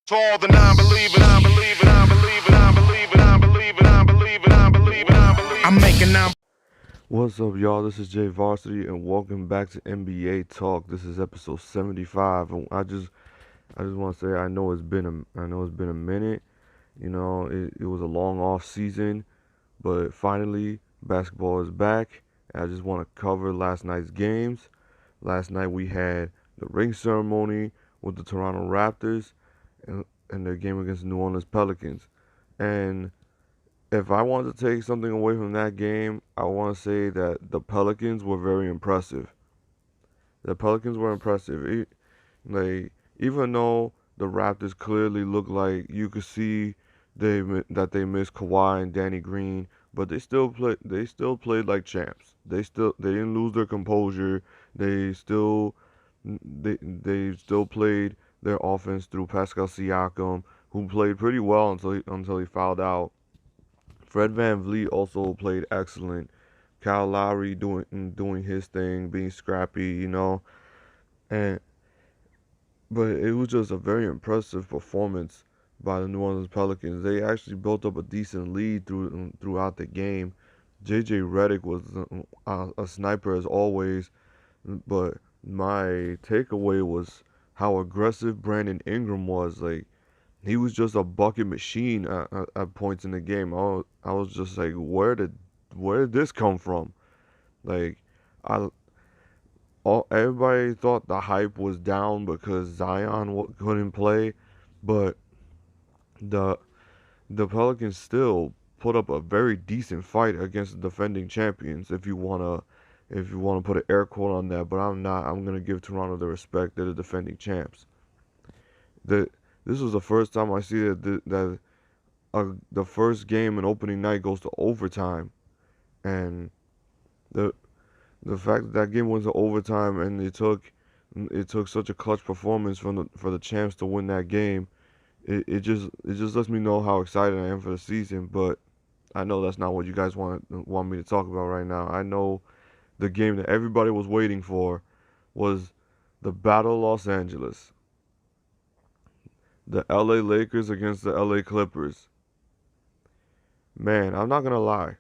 To all the non-believers, I'm making non. What's up, y'all? This is Jay Varsity, and welcome back to NBA Talk. This is episode 75, and I just want to say I know it's been a minute. You know, it was a long off season, but finally basketball is back. And I just want to cover last night's games. Last night we had the ring ceremony with the Toronto Raptors and their game against the New Orleans Pelicans, and if I want to take something away from that game, I want to say that the Pelicans were very impressive. The Pelicans were impressive. Like, even though the Raptors clearly looked like you could see that they missed Kawhi and Danny Green, but they still played like champs. They didn't lose their composure. They still they still played their offense through Pascal Siakam, who played pretty well until he fouled out. Fred VanVleet also played excellent. Kyle Lowry doing his thing, being scrappy, and but it was just a very impressive performance by the New Orleans Pelicans. They actually built up a decent lead throughout the game. JJ Redick was a sniper as always, but my takeaway was how aggressive Brandon Ingram was. Like, he was just a bucket machine at points in the game. I was just like, where did this come from? Like, I everybody thought the hype was down because Zion couldn't play, but the the Pelicans still put up a very decent fight against the defending champions. If you wanna put an air quote on that, but I'm not. I'm gonna give Toronto the respect. They're the defending champs. The This was the first time I see the first game and opening night goes to overtime, and the the fact that game went to overtime and it took such a clutch performance for the champs to win that game. It just lets me know how excited I am for the season. But I know that's not what you guys want me to talk about right now. I know the game that everybody was waiting for was the Battle of Los Angeles, the LA Lakers against the LA Clippers. Man, I'm not gonna lie.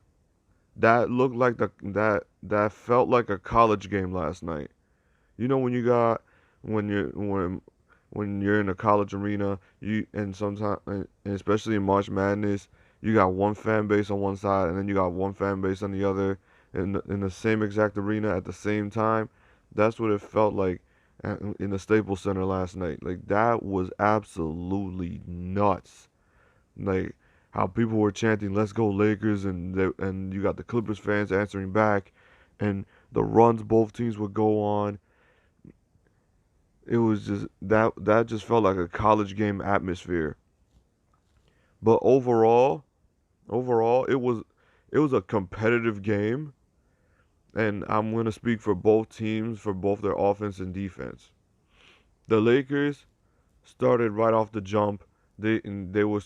That looked like that felt like a college game last night. You know when you got when you're in a college arena, you and sometimes and especially in March Madness, you got one fan base on one side and then you got one fan base on the other in the same exact arena at the same time. That's what it felt like in the Staples Center last night. Like, that was absolutely nuts. Like, how people were chanting "Let's go Lakers" and you got the Clippers fans answering back, and the runs both teams would go on. It was just that just felt like a college game atmosphere. But overall, it was a competitive game, and I'm gonna speak for both teams for both their offense and defense. The Lakers started right off the jump. They were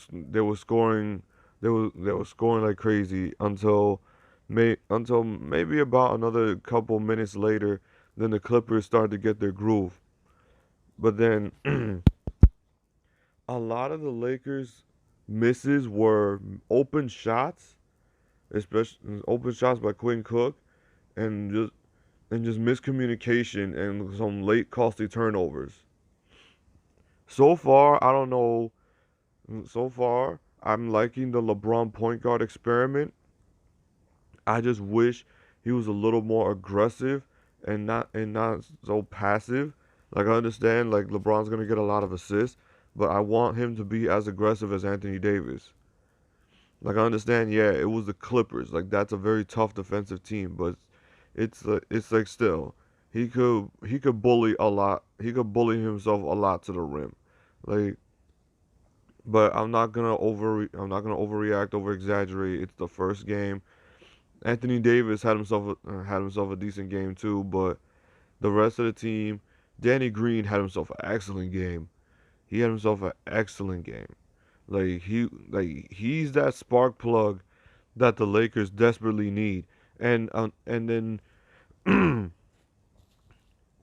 scoring they were scoring like crazy until maybe about another couple minutes later. Then the Clippers started to get their groove. But then a lot of the Lakers misses were open shots, especially open shots by Quinn Cook, and just miscommunication and some late costly turnovers. So far, I don't know. So far, I'm liking the LeBron point guard experiment. I just wish he was a little more aggressive and not so passive. Like, I understand like LeBron's gonna get a lot of assists, but I want him to be as aggressive as Anthony Davis. Like, I understand, yeah, it was the Clippers. Like, that's a very tough defensive team, but it's like still he could bully a lot. He could bully himself a lot to the rim. Like, but I'm not gonna overreact, over exaggerate. It's the first game. Anthony Davis had himself a decent game too, but the rest of the team, Danny Green had himself an excellent game. He had himself an excellent game. He's that spark plug that the Lakers desperately need. And then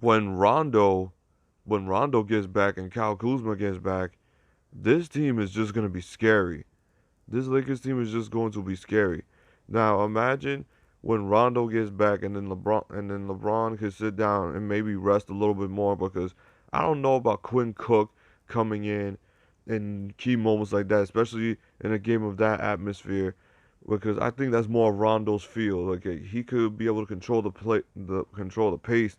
when Rondo when Rondo gets back and Kyle Kuzma gets back, this team is just gonna be scary. This Lakers team is just going to be scary. Now imagine when Rondo gets back and then LeBron can sit down and maybe rest a little bit more because I don't know about Quinn Cook coming in key moments like that, especially in a game of that atmosphere, because I think that's more Rondo's feel. Like he could be able to control the pace,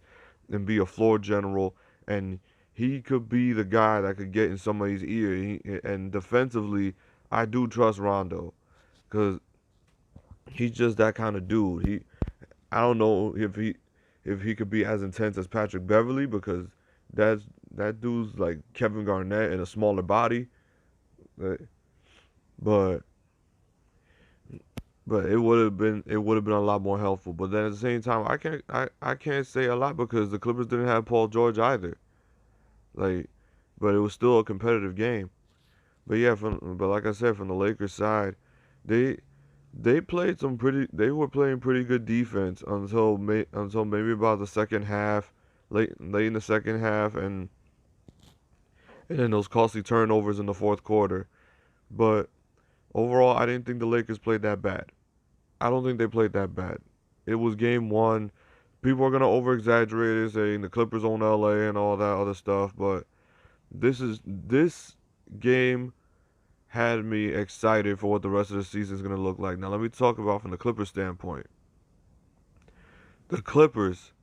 and be a floor general, and he could be the guy that could get in somebody's ear. And defensively, I do trust Rondo because he's just that kind of dude. I don't know if he could be as intense as Patrick Beverly because that dude's like Kevin Garnett in a smaller body. Uh, But but it would have been a lot more helpful. But then at the same time, I can't say a lot because the Clippers didn't have Paul George either. Like, but it was still a competitive game. But yeah, but like I said, from the Lakers side, they they were playing pretty good defense until maybe about the second half, late in the second half, and then those costly turnovers in the fourth quarter. But overall, I didn't think the Lakers played that bad. I don't think they played that bad. It was game one. People are gonna over exaggerate it, saying the Clippers own LA and all that other stuff, but this game had me excited for what the rest of the season is gonna look like. Now let me talk about from the Clippers standpoint. The Clippers,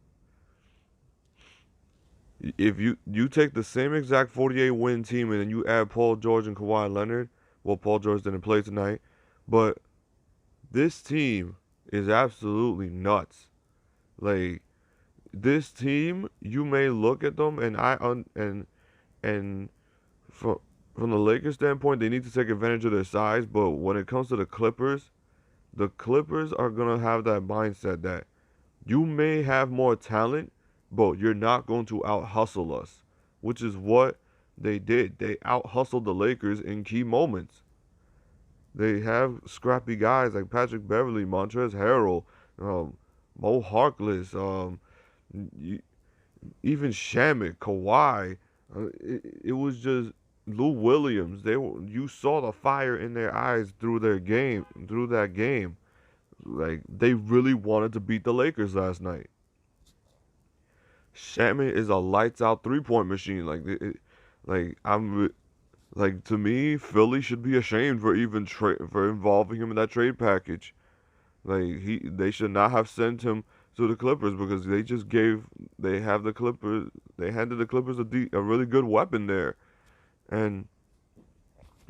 if you take the same exact 48 win team and then you add Paul George and Kawhi Leonard, well Paul George didn't play tonight, but this team is absolutely nuts. Like this team, you may look at them and from from the Lakers standpoint, they need to take advantage of their size. But when it comes to the Clippers are gonna have that mindset that you may have more talent, but you're not going to out hustle us, which is what they did. They out hustled the Lakers in key moments. They have scrappy guys like Patrick Beverly, Montrezl Harrell, um, Mo Harkless, even Shamit, Kawhi. It was just Lou Williams. You saw the fire in their eyes through that game. Like they really wanted to beat the Lakers last night. Shamit is a lights out 3-point machine. Like I'm like to me, Philly should be ashamed for for involving him in that trade package. Like they should not have sent him to the Clippers because they have the Clippers they handed the Clippers a really good weapon there, and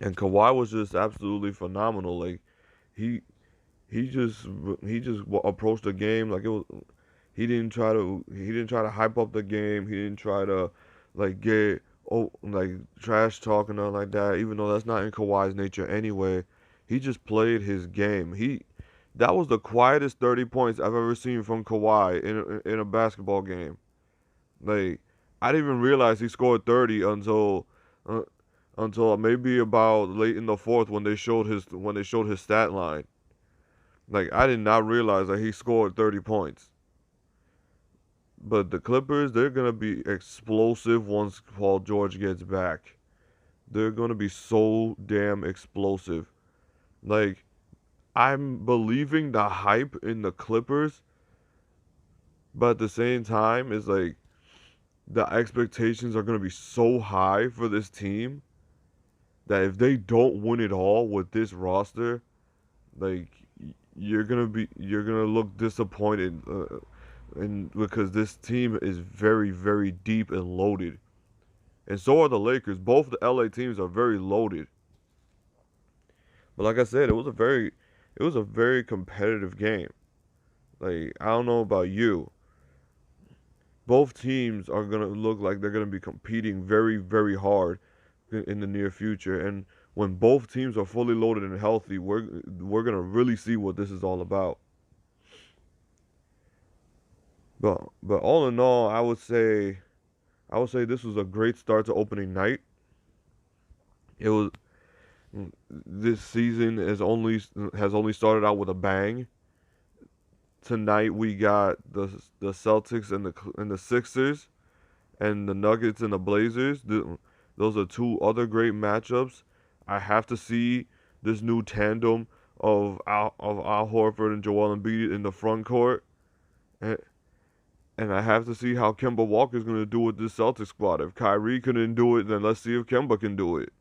and Kawhi was just absolutely phenomenal. Like he he just approached the game like it was. He didn't try to hype up the game. He didn't try to like get like trash talking or nothing like that. Even though that's not in Kawhi's nature anyway. He just played his game. That was the quietest 30 points I've ever seen from Kawhi in a basketball game. Like I didn't even realize he scored 30 uh, until maybe about late in the fourth when they showed his stat line. Like I did not realize that he scored 30 points. But the Clippers, they're gonna be explosive once Paul George gets back. They're gonna be so damn explosive. Like I'm believing the hype in the Clippers, but at the same time, it's like the expectations are gonna be so high for this team that if they don't win it all with this roster, like you're gonna look disappointed, and because this team is very very deep and loaded, and so are the Lakers. Both the LA teams are very loaded. But like I said, it was a very competitive game. Like I don't know about you, both teams are gonna look like they're gonna be competing very very hard in the near future, and when both teams are fully loaded and healthy, we're gonna really see what this is all about. But all in all, I would say this was a great start to opening night. It was This season has only started out with a bang. Tonight we got the Celtics and the Sixers and the Nuggets and the Blazers. Those are two other great matchups. I have to see this new tandem of Al Horford and Joel Embiid in the front court, and, and I have to see how Kemba Walker's going to do with this Celtics squad. If Kyrie couldn't do it, then let's see if Kemba can do it.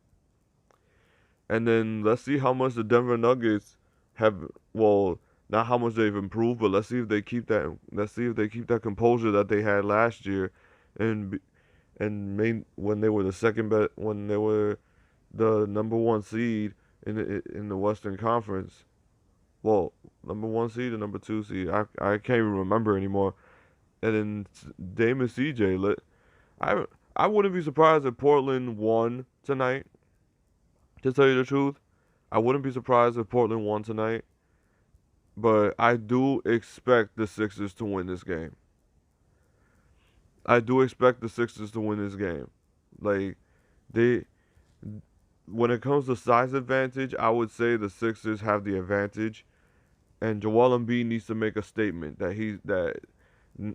And then let's see how much the Denver Nuggets have. Well, not how much they've improved, but let's see if they keep that. Let's see if they keep that composure that they had last year, and when they were the second best, when they were the number one seed in the Western Conference. Well, number one seed and number two seed. I can't even remember anymore. And then Dame and CJ. I wouldn't be surprised if Portland won tonight. To tell you the truth, I wouldn't be surprised if Portland won tonight. But I do expect the Sixers to win this game. I do expect the Sixers to win this game. Like, when it comes to size advantage, I would say the Sixers have the advantage. And Joel Embiid needs to make a statement that he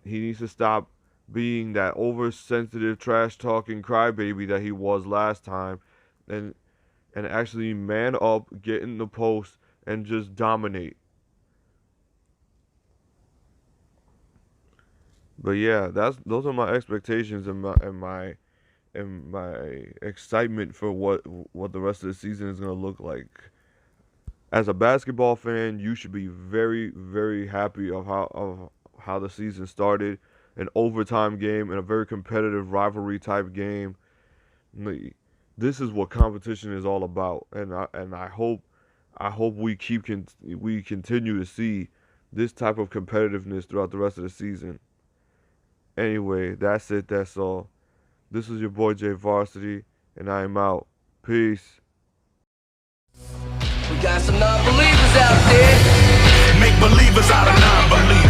needs to stop being that oversensitive, trash-talking crybaby that he was last time, and actually man up, get in the post, and just dominate. But yeah, those are my expectations and my excitement for what the rest of the season is gonna look like. As a basketball fan, you should be very, very happy of how the season started. An overtime game and a very competitive rivalry type game. This is what competition is all about, and I hope we continue to see this type of competitiveness throughout the rest of the season. Anyway, that's it. That's all. This is your boy J Varsity, and I am out. Peace. We got some non-believers out there. Make believers out of non-believers.